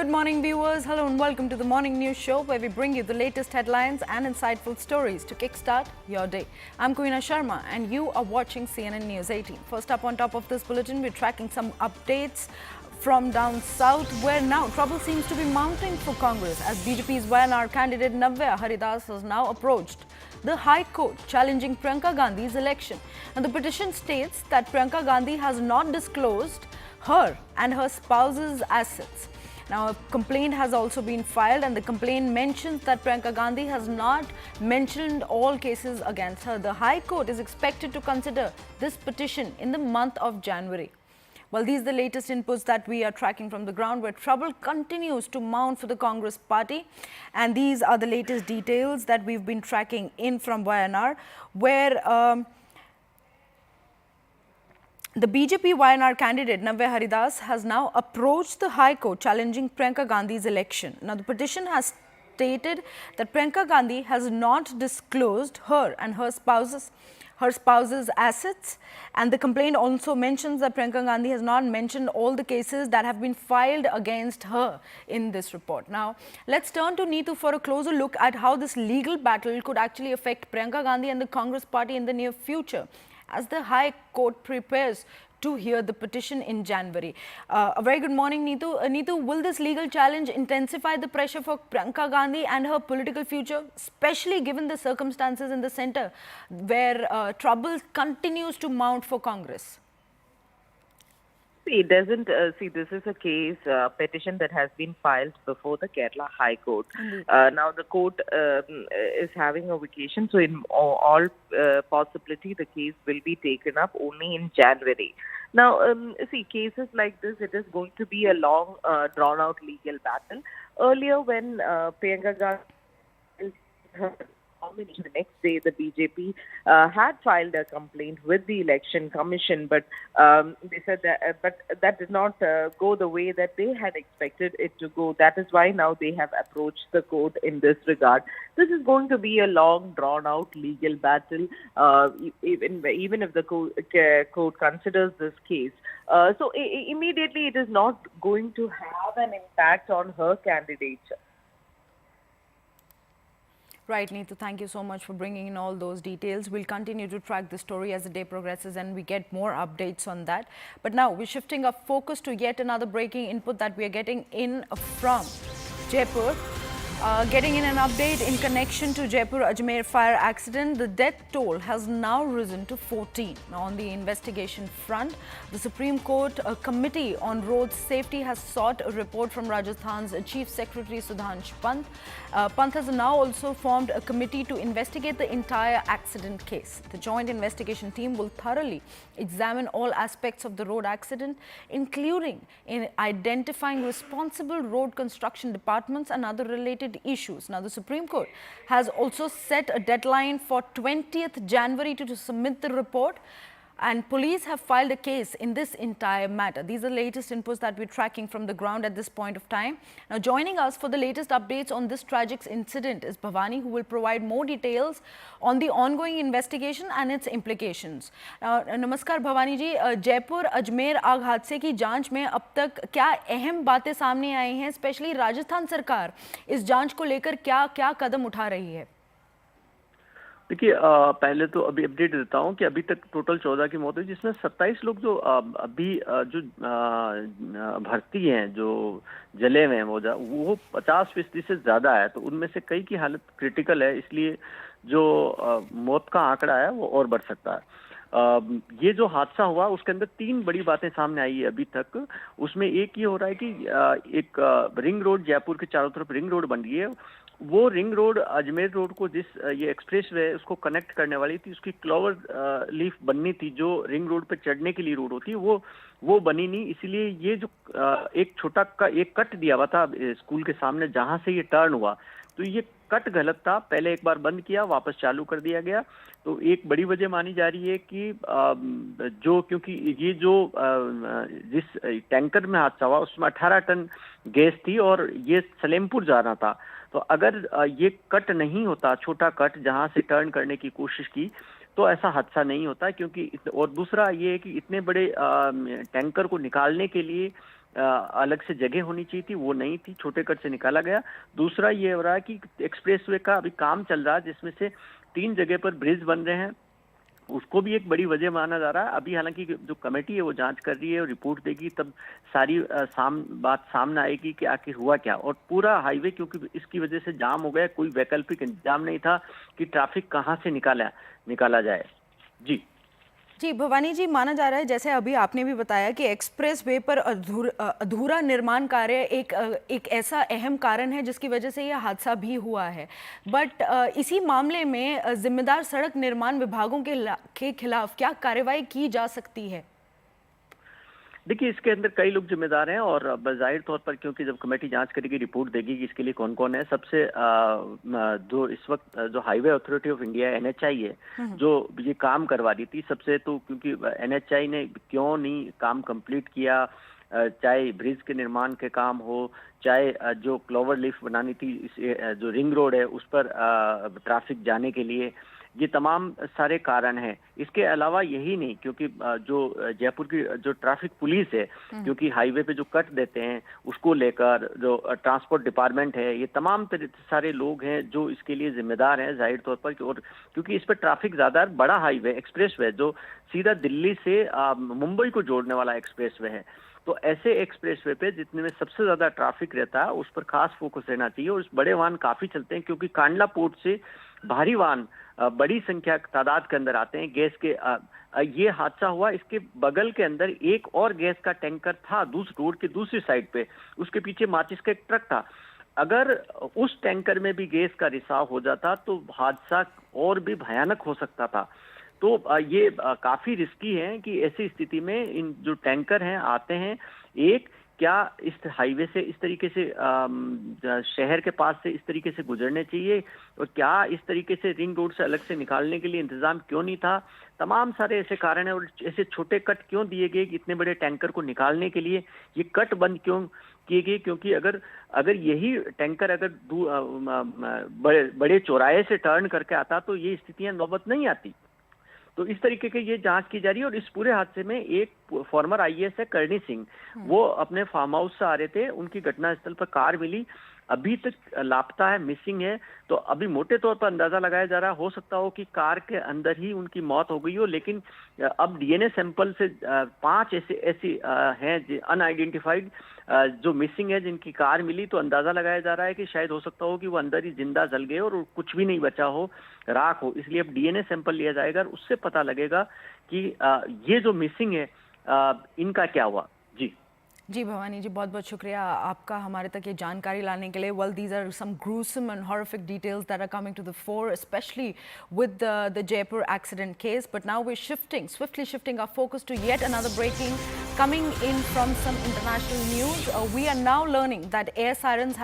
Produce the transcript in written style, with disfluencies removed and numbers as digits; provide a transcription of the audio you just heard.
Good morning, viewers. Hello and welcome to the Morning News Show, where we bring you the latest headlines and insightful stories to kickstart your day. I'm Kuina Sharma and you are watching CNN News 18. First up on top of this bulletin, we're tracking some updates from down south, where now trouble seems to be mounting for Congress as BJP's Wayanad candidate Navya Haridas has now approached the High Court challenging Priyanka Gandhi's election. And the petition states that Priyanka Gandhi has not disclosed her and her spouse's assets. Now, a complaint has also been filed, and the complaint mentions that Priyanka Gandhi has not mentioned all cases against her. The High Court is expected to consider this petition in the month of January. Well, these are the latest inputs that we are tracking from the ground, where trouble continues to mount for the Congress party. And these are the latest details that we've been tracking in from Wayanad, where the BJP Wayanad candidate Navya Haridas has now approached the High Court challenging Priyanka Gandhi's election. Now, the petition has stated that Priyanka Gandhi has not disclosed her and her spouse's assets, and the complaint also mentions that Priyanka Gandhi has not mentioned all the cases that have been filed against her in this report. Now, let's turn to Neetu for a closer look at how this legal battle could actually affect Priyanka Gandhi and the Congress party in the near future, as the High Court prepares to hear the petition in January. A very good morning, Neetu. Neetu, will this legal challenge intensify the pressure for Priyanka Gandhi and her political future, especially given the circumstances in the centre where trouble continues to mount for Congress? See, it doesn't. This is a case petition that has been filed before the Kerala High Court. Now, the court is having a vacation, so in all possibility, the case will be taken up only in January. Now, cases like this, it is going to be a long, drawn-out legal battle. Earlier, when Priyanka Gandhi the next day, the BJP had filed a complaint with the Election Commission, but they said that, but that did not go the way that they had expected it to go. That is why now they have approached the court in this regard. This is going to be a long, drawn-out legal battle, even if the court considers this case. So immediately, it is not going to have an impact on her candidature. Right, Neetu, thank you so much for bringing in all those details. We'll continue to track the story as the day progresses and we get more updates on that. But now we're shifting our focus to yet another breaking input that we are getting in from Jaipur. Getting in an update in connection to Jaipur-Ajmer fire accident, the death toll has now risen to 14. Now, on the investigation front, the Supreme Court Committee on Road Safety has sought a report from Rajasthan's Chief Secretary Sudhanshu Pant. Pant has now also formed a committee to investigate the entire accident case. The joint investigation team will thoroughly examine all aspects of the road accident, including in identifying responsible road construction departments and other related issues. Now, the Supreme Court has also set a deadline for 20th January to submit the report, and police have filed a case in this entire matter. These are the latest inputs that we're tracking from the ground at this point of time. Now, joining us for the latest updates on this tragic incident is Bhavani, who will provide more details on the ongoing investigation and its implications. नमस्कार भवानी जी, जयपुर अजमेर आग हादसे की जांच में अब तक क्या अहम बातें सामने आई हैं, स्पेशली राजस्थान सरकार इस जांच को लेकर क्या क्या कदम उठा रही है? देखिए, पहले तो अभी अपडेट देता हूं कि अभी तक टोटल 14 की मौत हुई, जिसमें 27 लोग जो अभी जो भर्ती हैं, जो जले हुए हैं, वो 50% से ज्यादा है। तो उनमें से कई की हालत क्रिटिकल है, इसलिए जो मौत का आंकड़ा है वो और बढ़ सकता है। ये जो हादसा हुआ उसके अंदर 3 बड़ी बातें सामने आई है अभी तक। उसमें एक ये हो रहा है कि एक रिंग रोड, जयपुर के चारों तरफ रिंग रोड बन रही है। वो रिंग रोड अजमेर रोड को, जिस ये एक्सप्रेस वे उसको कनेक्ट करने वाली थी, उसकी क्लोवर लीफ बननी थी, जो रिंग रोड पे चढ़ने के लिए रोड होती है, वो बनी नहीं। इसीलिए ये जो एक छोटा एक कट दिया हुआ था स्कूल के सामने जहां से ये टर्न हुआ, तो ये कट गलत था। पहले एक बार बंद किया, वापस चालू कर दिया गया। तो एक बड़ी वजह मानी जा रही है कि क्योंकि ये जो जिस टैंकर में हादसा हुआ उसमें 18 टन गैस थी और ये सलेमपुर जा रहा था। तो अगर ये कट नहीं होता, छोटा कट जहां से टर्न करने की कोशिश की, तो ऐसा हादसा नहीं होता। क्योंकि और दूसरा ये है कि इतने बड़े टैंकर को निकालने के लिए अलग से जगह होनी चाहिए थी, वो नहीं थी, छोटे कट से निकाला गया। दूसरा ये हो रहा है कि एक्सप्रेसवे का अभी काम चल रहा है जिसमें से 3 जगह पर ब्रिज बन रहे हैं, उसको भी एक बड़ी वजह माना जा रहा है। अभी हालांकि जो कमेटी है वो जांच कर रही है और रिपोर्ट देगी, तब सारी बात सामने आएगी कि आखिर हुआ क्या। और पूरा हाईवे क्योंकि इसकी वजह से जाम हो गया, कोई वैकल्पिक इंतजाम नहीं था कि ट्रैफिक कहाँ से निकाला जाए। जी जी भवानी जी, माना जा रहा है जैसे अभी आपने भी बताया कि एक्सप्रेस वे पर अधूरा निर्माण कार्य एक ऐसा अहम कारण है जिसकी वजह से यह हादसा भी हुआ है। बट इसी मामले में जिम्मेदार सड़क निर्माण विभागों के खिलाफ क्या कार्रवाई की जा सकती है? देखिए, इसके अंदर कई लोग जिम्मेदार हैं और जाहिर तौर पर क्योंकि जब कमेटी जांच करेगी, रिपोर्ट देगी कि इसके लिए कौन कौन है। सबसे जो इस वक्त जो highway authority of India NHAI है जो ये काम करवा रही थी, सबसे तो क्योंकि NHAI ने क्यों नहीं काम कंप्लीट किया, चाहे ब्रिज के निर्माण के काम हो, चाहे जो क्लोवर लीफ बनानी थी, जो रिंग रोड है उस पर ट्रैफिक जाने के लिए, ये तमाम सारे कारण हैं। इसके अलावा यही नहीं, क्योंकि जो जयपुर की जो ट्रैफिक पुलिस है, क्योंकि हाईवे पे जो कट देते हैं उसको लेकर जो ट्रांसपोर्ट डिपार्टमेंट है, ये तमाम सारे लोग हैं जो इसके लिए जिम्मेदार हैं जाहिर तौर पर। और क्योंकि इस पर ट्रैफिक ज्यादा, बड़ा हाईवे एक्सप्रेसवे जो सीधा दिल्ली से मुंबई को जोड़ने वाला एक्सप्रेसवे है, तो ऐसे एक्सप्रेसवे पे जितने में सबसे ज्यादा ट्रैफिक रहता है उस पर खास फोकस रहना चाहिए। और इस बड़े वाहन काफी चलते हैं क्योंकि कांडला पोर्ट से भारी वाहन बड़ी संख्या तादाद के अंदर आते हैं गैस के। ये हादसा हुआ, इसके बगल के अंदर एक और गैस का टैंकर था रोड के दूसरी साइड पे, उसके पीछे माचिस का एक ट्रक था। अगर उस टैंकर में भी गैस का रिसाव हो जाता तो हादसा और भी भयानक हो सकता था। तो ये काफी रिस्की है कि ऐसी स्थिति में इन जो टैंकर हैं आते हैं, एक क्या इस हाईवे से इस तरीके से शहर के पास से इस तरीके से गुजरने चाहिए, और क्या इस तरीके से रिंग रोड से अलग से निकालने के लिए इंतजाम क्यों नहीं था। तमाम सारे ऐसे कारण हैं। और ऐसे छोटे कट क्यों दिए गए कि इतने बड़े टैंकर को निकालने के लिए ये कट बंद क्यों किए गए, क्योंकि अगर यही टैंकर अगर बड़े चौराहे से टर्न करके आता तो ये स्थितियां नौबत नहीं आती। तो इस तरीके की ये जांच की जा रही है। और इस पूरे हादसे में एक फॉर्मर IAS है करणी सिंह, वो अपने फार्म हाउस से आ रहे थे, उनकी घटनास्थल पर कार मिली, अभी तक लापता है, मिसिंग है। तो अभी मोटे तौर पर अंदाजा लगाया जा रहा है, हो सकता हो कि कार के अंदर ही उनकी मौत हो गई हो। लेकिन अब DNA सैंपल से 5 ऐसी हैं अनआइडेंटिफाइड जो मिसिंग है, जिनकी कार मिली, तो अंदाजा लगाया जा रहा है कि शायद हो सकता हो कि वो अंदर ही जिंदा जल गए और कुछ भी नहीं बचा हो, राख हो। इसलिए अब DNA सैंपल लिया जाएगा और उससे पता लगेगा कि ये जो मिसिंग है इनका क्या हुआ। जी जी भवानी जी, बहुत बहुत शुक्रिया आपका हमारे तक ये जानकारी लाने के लिए। Well, these are some gruesome and horrific details that are coming to the fore, especially with the Jaipur accident case. But now we're swiftly shifting our focus to yet another breaking coming in from some international news. We are now learning that air sirens